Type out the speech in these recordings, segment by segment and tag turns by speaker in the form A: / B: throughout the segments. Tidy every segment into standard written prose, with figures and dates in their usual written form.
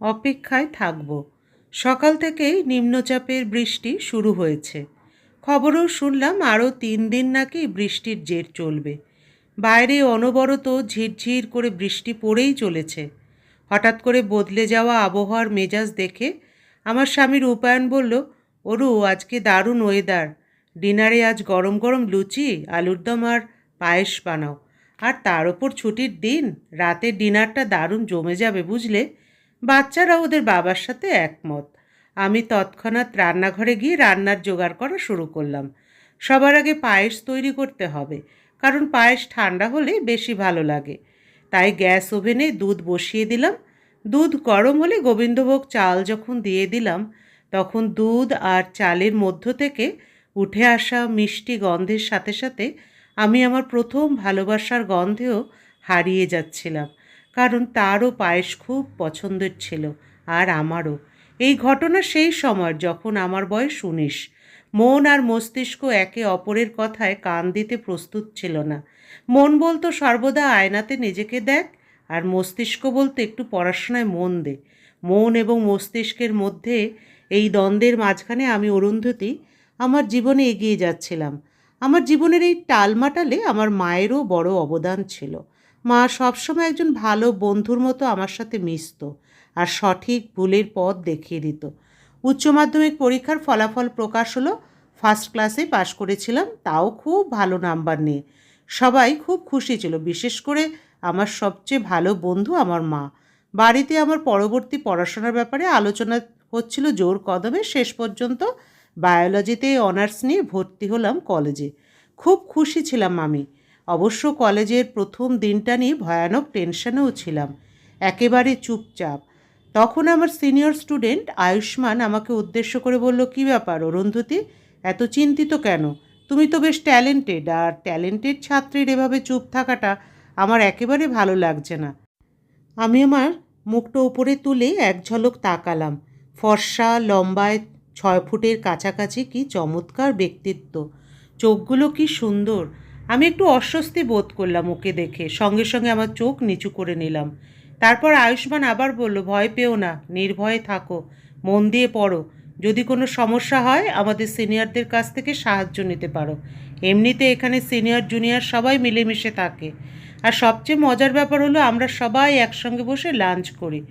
A: অপেক্ষায় থাকব। সকাল থেকেই নিম্নচাপের বৃষ্টি শুরু হয়েছে। খবরেও শুনলাম আরও 3 দিন নাকি বৃষ্টির জের চলবে। বাইরে অনবরত ঝিরঝির করে বৃষ্টি পড়েই চলেছে। হঠাৎ করে বদলে যাওয়া আবহাওয়ার মেজাজ দেখে আমার স্বামী রূপায়ণ বলল, "ওরু, আজকে দারুণ ওয়েদার। ডিনারে আজ গরম গরম লুচি, আলুর দম আর পায়েস বানাও। আর তার ওপর ছুটির দিন, রাতের ডিনারটা দারুণ জমে যাবে বুঝলে।" বাচ্চারা ওদের বাবার সাথে একমত। আমি তৎক্ষণাৎ রান্নাঘরে গিয়ে রান্নার জোগাড় করা শুরু করলাম। সবার আগে পায়েস তৈরি করতে হবে, কারণ পায়েস ঠান্ডা হলে বেশি ভালো লাগে। তাই গ্যাস ওভেনে দুধ বসিয়ে দিলাম। দুধ গরম হলে গোবিন্দভোগ চাল যখন দিয়ে দিলাম, তখন দুধ আর চালের মধ্য থেকে উঠে আসা মিষ্টি গন্ধের সাথে সাথে আমি আমার প্রথম ভালোবাসার গন্ধেও হারিয়ে যাচ্ছিলাম, কারণ তারও পায়েস খুব পছন্দের ছিল, আর আমারও। এই ঘটনা সেই সময় যখন আমার বয়স 19। মন আর মস্তিষ্ক একে অপরের কথায় কান দিতে প্রস্তুত ছিল না। মন বলতো সর্বদা আয়নাতে নিজেকে দেখ, আর মস্তিষ্ক বলতো একটু পড়াশোনায় মন দে। মন এবং মস্তিষ্কের মধ্যে এই দ্বন্দ্বের মাঝখানে আমি অরুন্ধতী আমার জীবনে এগিয়ে যাচ্ছিলাম। আমার জীবনের এই টালমাটালে আমার মায়েরও বড় অবদান ছিল। মা সবসময় একজন ভালো বন্ধুর মতো আমার সাথে মিশত আর সঠিক ভুলের পথ দেখিয়ে দিত। উচ্চ মাধ্যমিক পরীক্ষার ফলাফল প্রকাশ হলো। ফার্স্ট ক্লাসে পাশ করেছিলাম, তাও খুব ভালো নাম্বার নিয়ে। সবাই খুব খুশি ছিল, বিশেষ করে আমার সবচেয়ে ভালো বন্ধু আমার মা। বাড়িতে আমার পরবর্তী পড়াশোনার ব্যাপারে আলোচনা হচ্ছিল জোর কদমে। শেষ পর্যন্ত বায়োলজিতে অনার্স নিয়ে ভর্তি হলাম কলেজে। খুব খুশি ছিলাম আমি। অবশ্য কলেজের প্রথম দিনটা নিয়ে ভয়ানক টেনশনেও ছিলাম, একেবারে চুপচাপ। তখন আমার সিনিয়র স্টুডেন্ট আয়ুষ্মান আমাকে উদ্দেশ্য করে বলল, "কী ব্যাপার অরুন্ধতী, এত চিন্তিত কেন? তুমি তো বেশ ট্যালেন্টেড, আর ট্যালেন্টেড ছাত্রীর এভাবে চুপ থাকাটা আমার একেবারে ভালো লাগছে না।" আমি আমার মুখটা উপরে তুলে এক ঝলক তাকালাম। ফর্সা, লম্বায় 6 ফুটের কাছাকাছি, কি চমৎকার ব্যক্তিত্ব! চোখগুলো কি সুন্দর! আমি একটু অস্বস্তি বোধ করলাম ওকে দেখে। সঙ্গে সঙ্গে আমার চোখ নিচু করে নিলাম। তারপর আয়ুষ্মান আবার বলল, "ভয় পেও না, নির্ভয়ে থাকো, মন দিয়ে পড়ো। যদি কোনো সমস্যা হয় আমাদের সিনিয়রদের কাছ থেকে সাহায্য নিতে পারো। এমনিতে এখানে সিনিয়র জুনিয়র সবাই মিলেমিশে থাকে। আর সবচেয়ে মজার ব্যাপার হলো আমরা সবাই একসঙ্গে বসে লাঞ্চ করি।"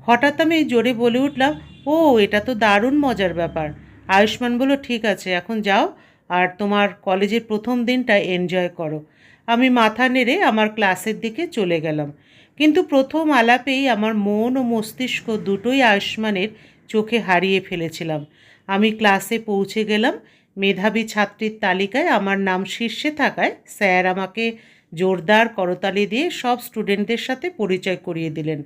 A: হঠাৎ আমি জোরে বলে উঠলাম, "ও, এটা তো দারুণ মজার ব্যাপার!" আয়ুষ্মান বলল, "ঠিক আছে, এখন যাও আর তোমার কলেজের প্রথম দিনটা এনজয় করো।" আমি মাথা নেড়ে আমার ক্লাসের দিকে চলে গেলাম। কিন্তু প্রথম আলাপেই আমার মন ও মস্তিষ্ক দুটোই আয়ুষ্মানের চোখে হারিয়ে ফেলেছিলাম। আমি ক্লাসে পৌঁছে গেলাম। মেধাবী ছাত্রীর তালিকায় আমার নাম শীর্ষে থাকায় স্যার আমাকে জোরদার করতালি দিয়ে সব স্টুডেন্টদের সাথে পরিচয় করিয়ে দিলেন।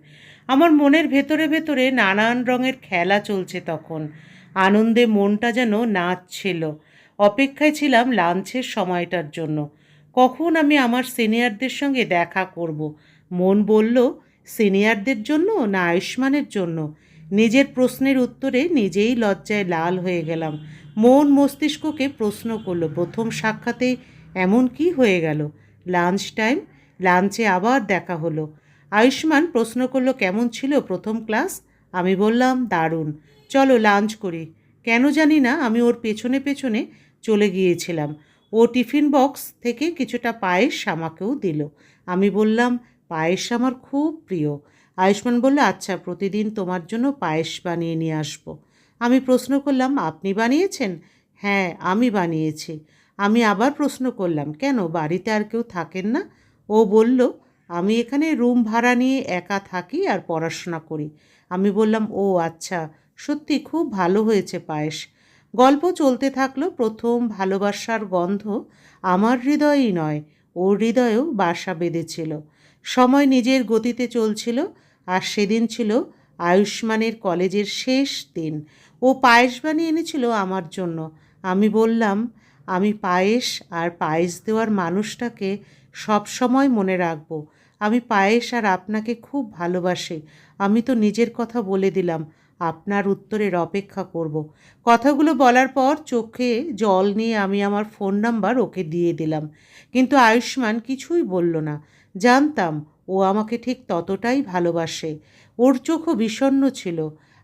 A: আমার মনের ভেতরে ভেতরে নানান রঙের খেলা চলছে তখন। আনন্দে মনটা যেন নাচছিল। অপেক্ষায় ছিলাম লাঞ্চের সময়টার জন্য। কখন আমি আমার সিনিয়রদের সঙ্গে দেখা করব। মন বলল, সিনিয়রদের জন্য না আয়ুষ্মানের জন্য? নিজের প্রশ্নের উত্তরে নিজেই লজ্জায় লাল হয়ে গেলাম। মন মস্তিষ্ককে প্রশ্ন করল, প্রথম সাক্ষাতেই এমন কি হয়ে গেল? Lunch time. লাঞ্চে আবার দেখা হলো। আয়ুষ্মান প্রশ্ন করল, "কেমন ছিল প্রথম ক্লাস?" আমি বললাম, "দারুণ, চলো লাঞ্চ করি।" কেন জানি না আমি ওর পেছনে পেছনে চলে গিয়েছিলাম। ও টিফিন বক্স থেকে কিছুটা পায়েস আমাকেও দিল। আমি বললাম, "পায়েস আমার খুব প্রিয়।" আয়ুষ্মান বলল, "আচ্ছা, প্রতিদিন তোমার জন্য পায়েস বানিয়ে নিয়ে আসবো।" আমি প্রশ্ন করলাম, "আপনি বানিয়েছেন?" "হ্যাঁ, আমি বানিয়েছি।" আমি আবার প্রশ্ন করলাম, "কেন, বাড়িতে আর কেউ থাকেন না?" ও বলল, "আমি এখানে রুম ভাড়া নিয়ে একা থাকি আর পড়াশোনা করি।" আমি বললাম, "ও আচ্ছা, সত্যি খুব ভালো হয়েছে পায়েস।" গল্প চলতে থাকলো। প্রথম ভালোবাসার গন্ধ আমার হৃদয়েই নয়, ওর হৃদয়েও বাসা বেঁধেছিল। সময় নিজের গতিতে চলছিল, আর সেদিন ছিল আয়ুষ্মানের কলেজের শেষ দিন। ও পায়েস বানিয়ে এনেছিল আমার জন্য। আমি বললাম, "আমি পায়েস আর পায়েস দেওয়ার মানুষটাকে সব সময় মনে রাখব। আমি পায়েস আর আপনাকে খুব ভালোবাসি। আমি তো নিজের কথা বলে দিলাম, আপনার উত্তরের অপেক্ষা করব।" কথাগুলো বলার পর চোখে জল নিয়ে আমি আমার ফোন নাম্বার ওকে দিয়ে দিলাম। কিন্তু আয়ুষ্মান কিছুই বলল না। জানতাম ও আমাকে ঠিক ততটাই ভালোবাসে। ওর চোখও বিষণ্ণ ছিল।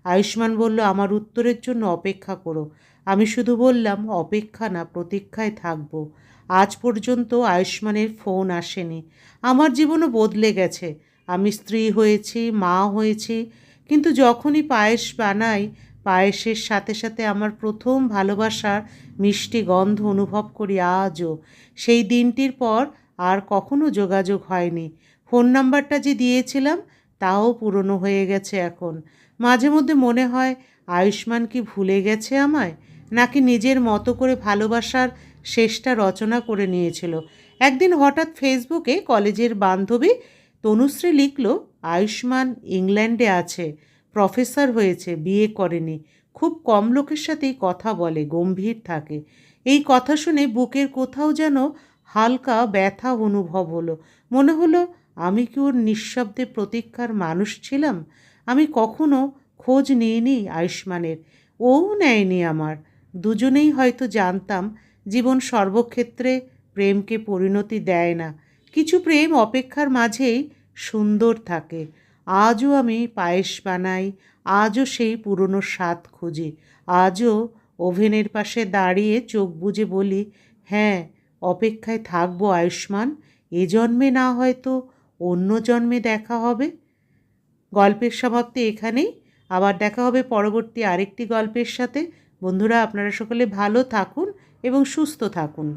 A: আয়ুষ্মান বলল, আমার উত্তরের জন্য অপেক্ষা করো। আমি শুধু বললাম, অপেক্ষা না, প্রতীক্ষায় থাকবো। আজ পর্যন্ত আয়ুষ্মানের ফোন আসেনি। আমার জীবনও বদলে গেছে। আমি স্ত্রী হয়েছি, মা হয়েছি, কিন্তু যখনই পায়েস বানাই, পায়েসের সাথে সাথে আমার প্রথম ভালোবাসার মিষ্টি গন্ধ অনুভব করি আজও। সেই দিনটির পর আর কখনো যোগাযোগ হয়নি। ফোন নাম্বারটা যে দিয়েছিলাম তাও পুরনো হয়ে গেছে এখন। মাঝে মধ্যে মনে হয়, আয়ুষ্মান কি ভুলে গেছে আমায়, নাকি নিজের মতো করে ভালোবাসার শেষটা রচনা করে নিয়েছিল। একদিন হঠাৎ ফেসবুকে কলেজের বান্ধবী তনুশ্রী লিখল, আয়ুষ্মান ইংল্যান্ডে আছে, প্রফেসর হয়েছে, বিয়ে করেনি, খুব কম লোকের সাথেই কথা বলে, গম্ভীর থাকে। এই কথা শুনে বুকের কোথাও যেন হালকা ব্যথা অনুভব হলো। মনে হলো, আমি কি ওর নিঃশব্দে প্রতীক্ষার মানুষ ছিলাম? আমি কখনো খোঁজ নিইনি আয়ুষ্মানের, ওও নেয়নি আমার। দুজনেই হয়তো জানতাম জীবন সর্বক্ষেত্রে প্রেমকে পরিণতি দেয় না। কিছু প্রেম অপেক্ষার মাঝেই সুন্দর থাকে। আজও আমি পায়েস বানাই, আজও সেই পুরনো স্বাদ খুঁজি, আজও ওভেনের পাশে দাঁড়িয়ে চোখ বুজে বলি, হ্যাঁ, অপেক্ষায় থাকবো আয়ুষ্মান। এ জন্মে না, হয়তো অন্য জন্মে দেখা হবে। গল্পের সমাপ্তি এখানেই। আবার দেখা হবে পরবর্তী আরেকটি গল্পের সাথে। বন্ধুরা, আপনারা সকলে ভালো থাকুন এবং সুস্থ থাকুন।